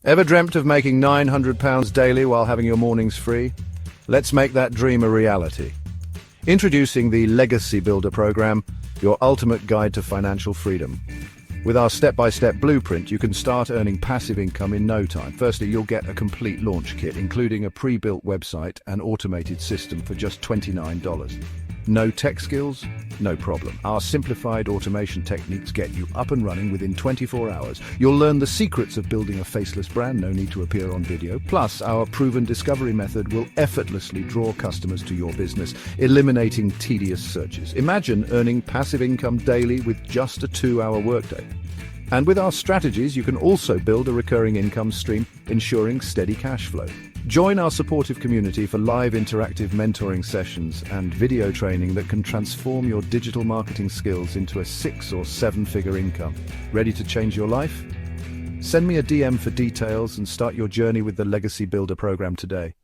Ever dreamt of making £900 daily while having your mornings free? Let's make that dream a reality. Introducing the Legacy Builder program, your ultimate guide to financial freedom. With our step-by-step blueprint, you can start earning passive income in no time. Firstly, you'll get a complete launch kit, including a pre-built website and automated system for just $29. No tech skills? No problem. Our simplified automation techniques get you up and running within 24 hours. You'll learn the secrets of building a faceless brand, no need to appear on video. Plus, our proven discovery method will effortlessly draw customers to your business, eliminating tedious searches. Imagine earning passive income daily with just a 2-hour workday. And with our strategies, you can also build a recurring income stream, ensuring steady cash flow. Join our supportive community for live interactive mentoring sessions and video training that can transform your digital marketing skills into a 6- or 7-figure income. Ready to change your life? Send me a DM for details and start your journey with the Legacy Builder program today.